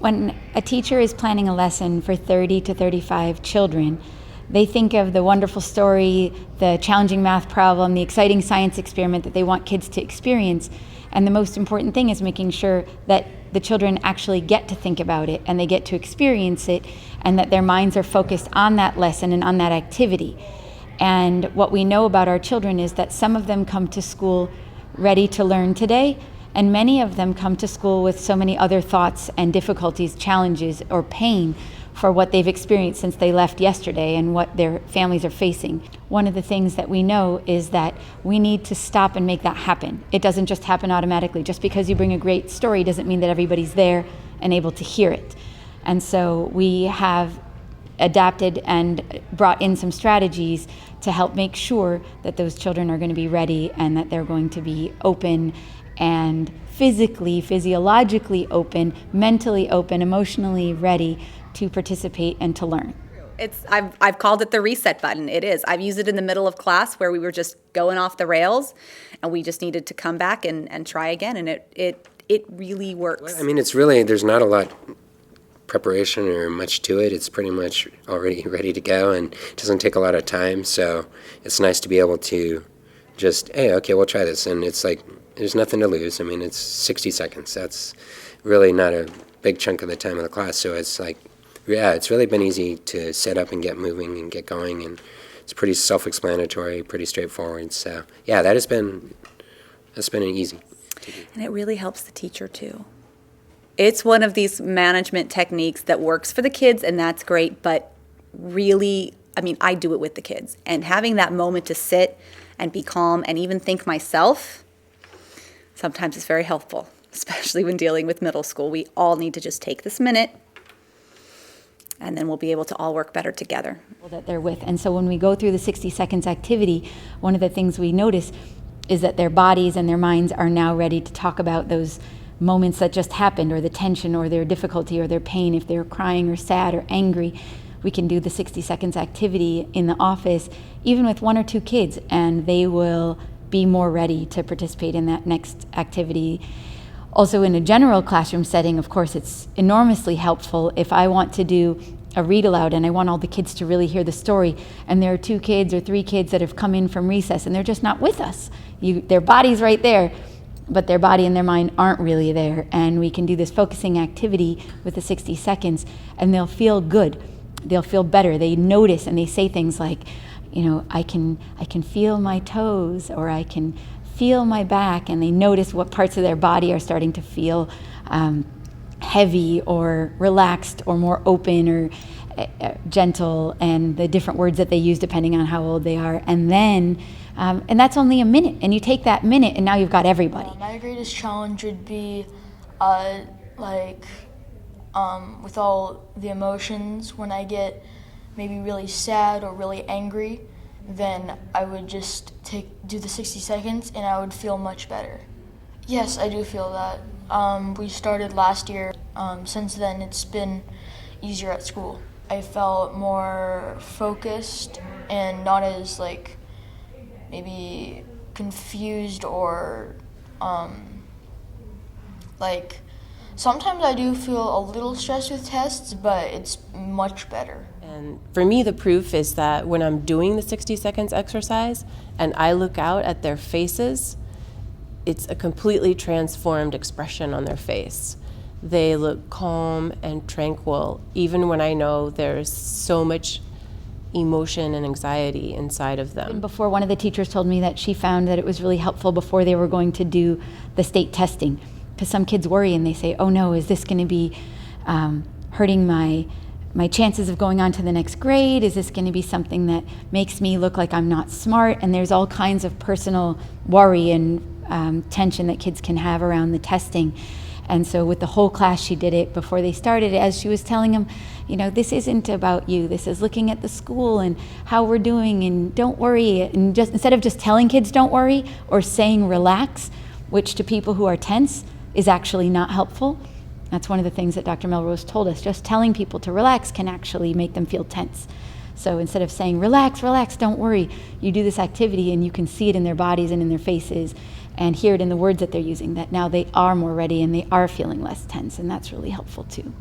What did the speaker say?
when a teacher is planning a lesson for 30 to 35 children, they think of the wonderful story, the challenging math problem, the exciting science experiment that they want kids to experience. And the most important thing is making sure that the children actually get to think about it and they get to experience it, and that their minds are focused on that lesson and on that activity. And what we know about our children is that some of them come to school ready to learn today, and many of them come to school with so many other thoughts and difficulties, challenges, or pain for what they've experienced since they left yesterday and what their families are facing. One of the things that we know is that we need to stop and make that happen. It doesn't just happen automatically. Just because you bring a great story doesn't mean that everybody's there and able to hear it. And so we have adapted and brought in some strategies to help make sure that those children are going to be ready and that they're going to be open and physically, physiologically open, mentally open, emotionally ready to participate and to learn. I've called it the reset button. It is. I've used it in the middle of class where we were just going off the rails and we just needed to come back and try again, and it really works. I mean, it's really, there's not a lot preparation or much to it. It's pretty much already ready to go, and it doesn't take a lot of time, so it's nice to be able to just, hey, okay, we'll try this, and it's like there's nothing to lose. I mean, it's 60 seconds. That's really not a big chunk of the time of the class, so it's like, yeah, it's really been easy to set up and get moving and get going, and it's pretty self-explanatory, pretty straightforward. So yeah, that's been easy. And it really helps the teacher too. It's one of these management techniques that works for the kids, and that's great, but really, I mean, I do it with the kids. And having that moment to sit and be calm and even think myself, sometimes it's very helpful, especially when dealing with middle school. We all need to just take this minute, and then we'll be able to all work better together. That they're with. And so when we go through the 60 seconds activity, one of the things we notice is that their bodies and their minds are now ready to talk about those moments that just happened, or the tension or their difficulty or their pain. If they're crying or sad or angry, we can do the 60 seconds activity in the office, even with one or two kids, and they will be more ready to participate in that next activity. Also, in a general classroom setting, of course, it's enormously helpful if I want to do a read aloud and I want all the kids to really hear the story, and there are 2 kids or 3 kids that have come in from recess and they're just not with us. Their body's right there, but their body and their mind aren't really there, and we can do this focusing activity with the 60 seconds, and they'll feel good. They'll feel better. They notice and they say things like, you know, I can feel my toes, or I can feel my back, and they notice what parts of their body are starting to feel heavy or relaxed or more open or gentle, and the different words that they use depending on how old they are. And then, and that's only a minute, and you take that minute and now you've got everybody. My greatest challenge would be with all the emotions, when I get maybe really sad or really angry, then I would just do the 60 seconds and I would feel much better. Yes, I do feel that. We started last year. Since then, it's been easier at school. I felt more focused and not as maybe confused or sometimes I do feel a little stressed with tests, but it's much better. And for me, the proof is that when I'm doing the 60 seconds exercise and I look out at their faces, it's a completely transformed expression on their face. They look calm and tranquil, even when I know there's so much emotion and anxiety inside of them. Before, one of the teachers told me that she found that it was really helpful before they were going to do the state testing, because some kids worry and they say, oh no, is this going to be hurting my chances of going on to the next grade? Is this going to be something that makes me look like I'm not smart? And there's all kinds of personal worry and tension that kids can have around the testing. And so with the whole class, she did it before they started, as she was telling them, you know, this isn't about you. This is looking at the school and how we're doing, and don't worry. And just instead of just telling kids don't worry or saying relax, which to people who are tense is actually not helpful. That's one of the things that Dr. Melrose told us. Just telling people to relax can actually make them feel tense. So instead of saying, relax, relax, don't worry, you do this activity and you can see it in their bodies and in their faces and hear it in the words that they're using, that now they are more ready and they are feeling less tense, and that's really helpful too.